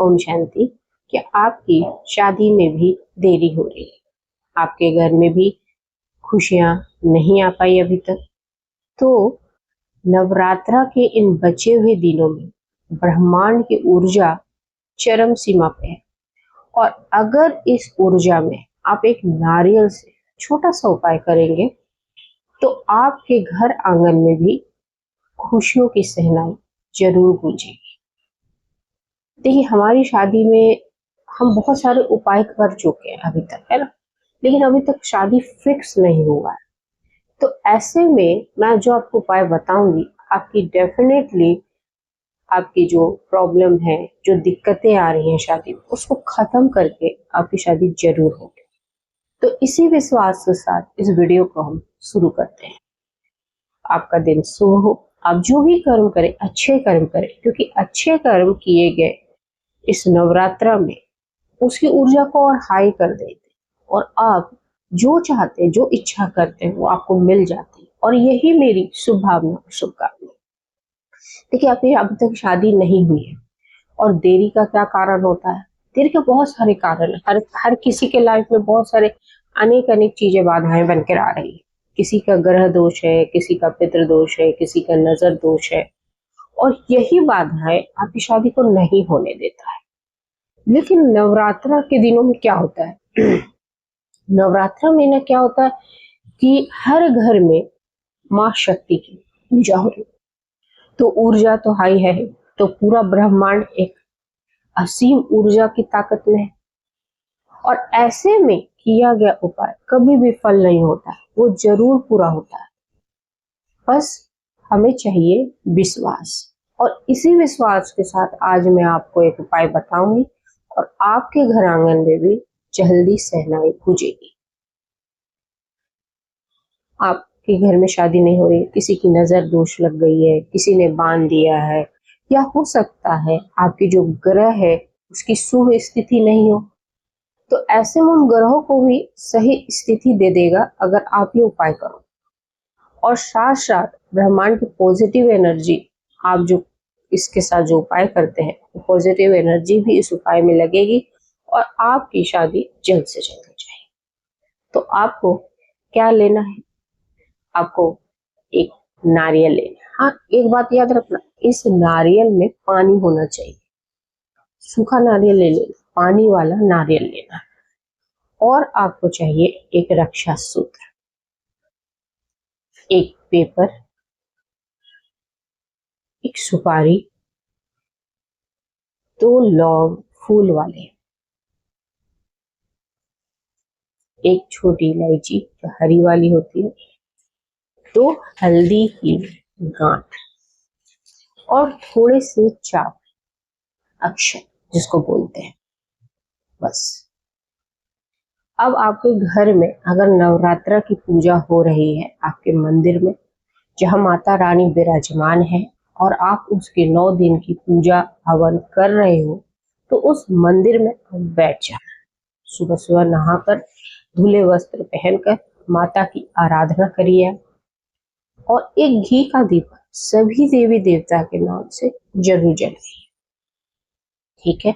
ओम शांति। कि आपकी शादी में भी देरी हो रही है, आपके घर में भी खुशियां नहीं आ पाई अभी तक। तो नवरात्रा के इन बचे हुए दिनों में ब्रह्मांड की ऊर्जा चरम सीमा पे है, और अगर इस ऊर्जा में आप एक नारियल से छोटा सा उपाय करेंगे तो आपके घर आंगन में भी खुशियों की सहनाई जरूर गूंजेगी। देखिए, हमारी शादी में हम बहुत सारे उपाय कर चुके हैं अभी तक, है ना, लेकिन अभी तक शादी फिक्स नहीं हुआ है। तो ऐसे में मैं जो आपको उपाय बताऊंगी, आपकी डेफिनेटली आपकी जो प्रॉब्लम है, जो दिक्कतें आ रही हैं शादी में, उसको खत्म करके आपकी शादी जरूर होगी। तो इसी विश्वास के साथ इस वीडियो को हम शुरू करते हैं। आपका दिन शुभ हो। आप जो भी कर्म करें अच्छे कर्म करें, क्योंकि अच्छे कर्म किए गए इस नवरात्रा में उसकी ऊर्जा को और हाई कर देते, और आप जो चाहते हैं, जो इच्छा करते हैं, वो आपको मिल जाती है। और यही मेरी शुभ भावना, शुभकामना। देखिए, आपकी अभी तक शादी नहीं हुई है, और देरी का क्या कारण होता है? देरी के बहुत सारे कारण है। हर किसी के लाइफ में बहुत सारे अनेक अनेक चीजें बाधाएं बनकर आ रही है। किसी का ग्रह दोष है, किसी का पितृ दोष है, किसी का नजर दोष है, और यही बाधाएं आपकी शादी को नहीं होने देता है। लेकिन नवरात्रा के दिनों में क्या होता है? नवरात्रा में ना क्या होता है कि हर घर में माँ शक्ति की पूजा हो रही है। तो ऊर्जा तो हाई है, तो पूरा ब्रह्मांड एक असीम ऊर्जा की ताकत में है, और ऐसे में किया गया उपाय कभी भी फल नहीं होता है, वो जरूर पूरा होता है। बस हमें चाहिए विश्वास, और इसी विश्वास के साथ आज मैं आपको एक उपाय बताऊंगी, और आपके घर आंगन में भी जल्दी सहनाई गूंजेगी। आपके घर में शादी नहीं हो रही, किसी की नजर दोष लग गई है, किसी ने बांध दिया है, या हो सकता है आपकी जो ग्रह है उसकी शुभ स्थिति नहीं हो, तो ऐसे में उन ग्रहों को भी सही स्थिति दे देगा अगर आप ये उपाय करो। और साथ साथ ब्रह्मांड की पॉजिटिव एनर्जी, आप जो इसके साथ जो उपाय करते हैं, पॉजिटिव एनर्जी भी इस उपाय में लगेगी, और आपकी शादी जल्द से जल्द हो जाएगी। तो आपको क्या लेना है? आपको एक नारियल लेना है। हाँ, एक बात याद रखना, इस नारियल में पानी होना चाहिए। सूखा नारियल ले लेना, पानी वाला नारियल लेना है। और आपको चाहिए एक रक्षा सूत्र, एक पेपर, एक सुपारी, 2 लौंग फूल वाले, एक छोटी इलायची जो हरी वाली होती है, 2 हल्दी की गांठ, और थोड़े से चावल, अक्षत जिसको बोलते हैं। बस अब आपके घर में अगर नवरात्रा की पूजा हो रही है, आपके मंदिर में जहाँ माता रानी विराजमान है, और आप उसके 9 दिन की पूजा हवन कर रहे हो, तो उस मंदिर में बैठ जाना। सुबह सुबह नहाकर, धुले वस्त्र पहनकर माता की आराधना करिए, और एक घी का दीपक सभी देवी देवता के नाम से जरूर जलाइए। ठीक है?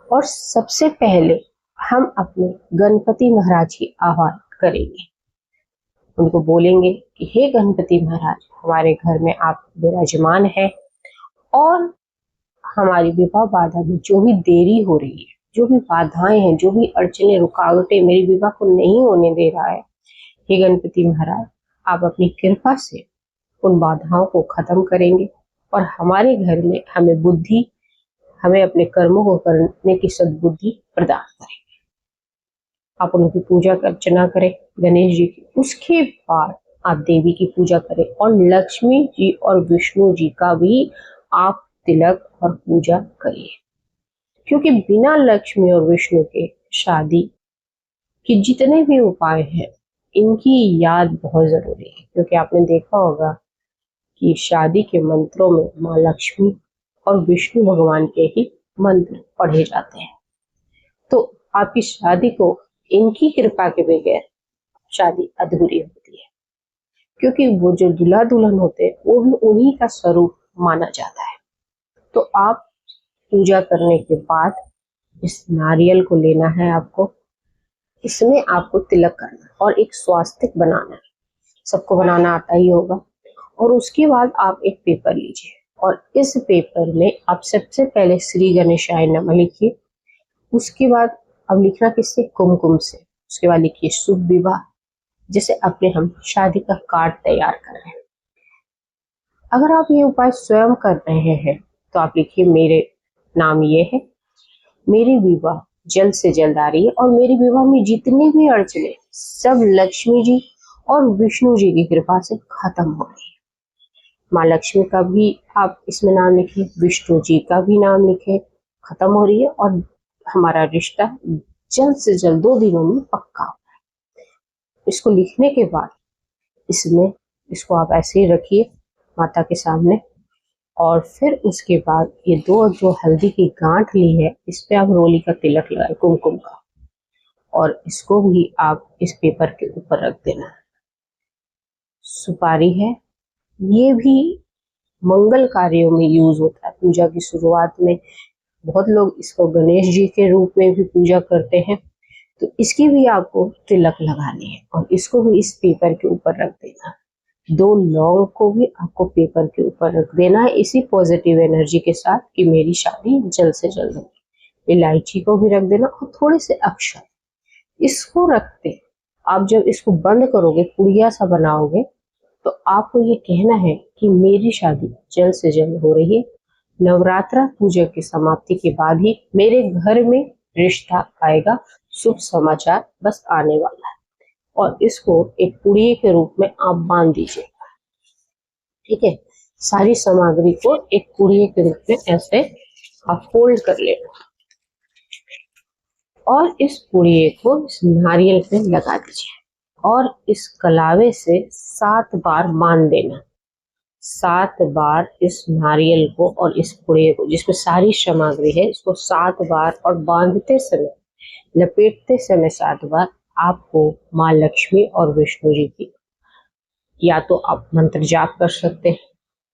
और सबसे पहले हम अपने गणपति महाराज की आह्वान करेंगे। उनको बोलेंगे कि हे गणपति महाराज, हमारे घर में आप विराजमान है, और हमारी विवाह बाधा में जो भी देरी हो रही है, जो भी बाधाएं हैं, जो भी अड़चने, रुकावटें मेरी विवाह को नहीं होने दे रहा है, हे गणपति महाराज, आप अपनी कृपा से उन बाधाओं को खत्म करेंगे, और हमारे घर में हमें अपने कर्मों को करने की सद्बुद्धि प्रदान करेंगे। आप उनकी पूजा अर्चना करें, गणेश जी की। उसके बाद आप देवी की पूजा करें, और लक्ष्मी जी और विष्णु जी का भी आप तिलक और पूजा करिए, क्योंकि बिना लक्ष्मी और विष्णु के शादी के जितने भी उपाय हैं, इनकी याद बहुत जरूरी है। क्योंकि आपने देखा होगा कि शादी के मंत्रों में माँ लक्ष्मी और विष्णु भगवान के ही मंत्र पढ़े जाते हैं। तो आपकी शादी को इनकी कृपा के बगैर शादी अधूरी होती है, क्योंकि वो जो दूल्हा दुल्हन होते हैं वो भी उन्हीं का स्वरूप माना जाता है। तो आप पूजा करने के बाद इस नारियल को लेना है आपको, इसमें आपको तिलक करना है और एक स्वास्तिक बनाना है। सबको बनाना आता ही होगा। और उसके बाद आप एक पेपर लीजिए और इस पेपर में आप सबसे पहले श्री गणेशाय नमः लिखिए। उसके बाद अब लिखना किससे? कुमकुम से। उसके बाद लिखिए शुभ विवाह, जैसे अपने हम शादी का कार्ड तैयार कर रहे हैं। अगर आप ये उपाय स्वयं कर रहे हैं तो आप लिखिए मेरे नाम ये है, मेरी विवाह जल्द से जल्द आ रही है और मेरे विवाह में जितनी भी अड़चने सब लक्ष्मी जी और विष्णु जी की कृपा से खत्म हो रही है। माँ लक्ष्मी का भी आप इसमें नाम लिखिए, विष्णु जी का भी नाम लिखे, खत्म हो रही है और हमारा रिश्ता जल्द से जल्द 2 दिनों में पक्का हो। इसको लिखने के बाद इसमें इसको आप ऐसे ही रखिए माता के सामने और फिर उसके बाद ये 2 जो हल्दी की गांठ ली है इस पे आप रोली का तिलक लगाए कुमकुम का, और इसको भी आप इस पेपर के ऊपर रख देना। सुपारी है, ये भी मंगल कार्यों में यूज होता है। पूजा की शुरुआत में बहुत लोग इसको गणेश जी के रूप में भी पूजा करते हैं, तो इसकी भी आपको तिलक लगानी है और इसको भी इस पेपर के ऊपर रख देना। 2 लौंग को भी आपको पेपर के ऊपर रख देना है इसी पॉजिटिव एनर्जी के साथ कि मेरी शादी जल्द से जल्द हो। इलायची को भी रख देना और थोड़े से अक्षर इसको रखते आप जब इसको बंद करोगे, पुड़िया सा बनाओगे, तो आपको ये कहना है कि मेरी शादी जल्द से जल्द हो रही है। नवरात्रा पूजा की समाप्ति के बाद ही मेरे घर में रिश्ता आएगा, शुभ समाचार बस आने वाला है। और इसको एक पुड़िये के रूप में आप बांध दीजिएगा। ठीक है, सारी सामग्री को एक पुड़िये के रूप में ऐसे आप फोल्ड कर लेना और इस पुड़िये को इस नारियल पे लगा दीजिए और इस कलावे से 7 बार बांध देना। 7 बार इस नारियल को और इस पुड़िये को जिसमें सारी सामग्री है इसको 7 बार, और बांधते समय लपेटते समय 7 बार आपको माँ लक्ष्मी और विष्णु जी की या तो आप मंत्र जाप कर सकते हैं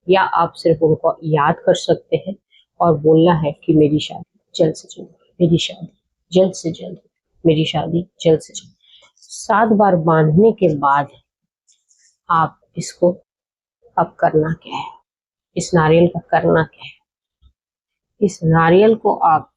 या आप सिर्फ उनको याद कर सकते हैं और बोलना है कि मेरी शादी जल्द से जल्द, मेरी शादी जल्द से जल्द, मेरी शादी जल्द से जल्द। 7 बार बांधने के बाद आप इसको अब करना क्या है, इस नारियल का करना क्या है। इस नारियल को आप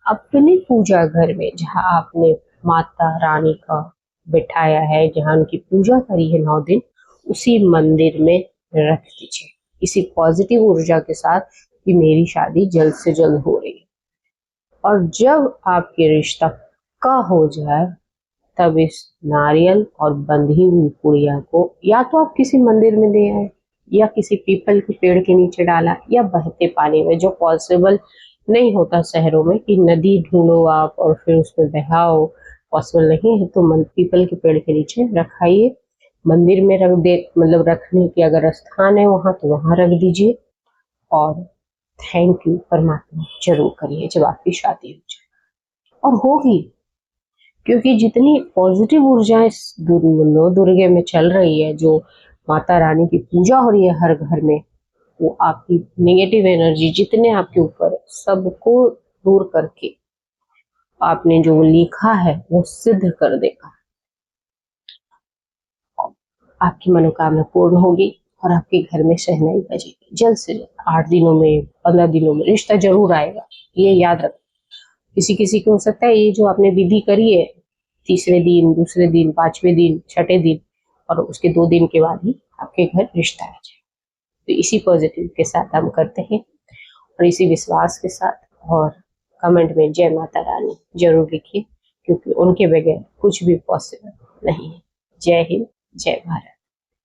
अपने पूजा घर में जहाँ आपने माता रानी का बिठाया है, जहाँ उनकी पूजा करी है 9 दिन, उसी मंदिर में रख दीजिए इसी पॉजिटिव ऊर्जा के साथ कि मेरी शादी जल्द से जल्द हो रही है। और जब आपके रिश्ता का हो जाए तब इस नारियल और बंधी हुई पुड़िया को या तो आप किसी मंदिर में दे आए या किसी पीपल के पेड़ के नीचे डाला या बहते पानी में, जो पॉसिबल नहीं होता शहरों में कि नदी ढूंढो आप और फिर उसमें बहाओ, पॉसिबल नहीं है तो पीपल के पेड़ के नीचे रखाइए। मंदिर में रख दे, मतलब रखने के अगर स्थान है वहां तो वहां रख दीजिए और थैंक यू परमात्मा जरूर करिए जब आपकी शादी हो जाए। और होगी, क्योंकि जितनी पॉजिटिव ऊर्जाएं दुर्गे में चल रही है, जो माता रानी की पूजा हो रही है हर घर में, वो आपकी नेगेटिव एनर्जी जितने आपके ऊपर है सबको दूर करके आपने जो लिखा है वो सिद्ध कर देगा। आपकी मनोकामना पूर्ण होगी और आपके घर में शहनाई बजेगी जल्द से जल्द। 8 दिनों में 15 दिनों में रिश्ता जरूर आएगा, ये याद रखो। किसी किसी को हो सकता है ये जो आपने विधि करी है 3रे दिन, 2रे दिन, 5वें दिन, 6ठे दिन और उसके 2 दिन के बाद ही आपके घर रिश्ता आ जाए। तो इसी पॉजिटिव के साथ हम करते हैं और इसी विश्वास के साथ। और कमेंट में जय माता रानी जरूर लिखिए, क्योंकि उनके बगैर कुछ भी पॉसिबल नहीं है। जय हिंद, जय भारत।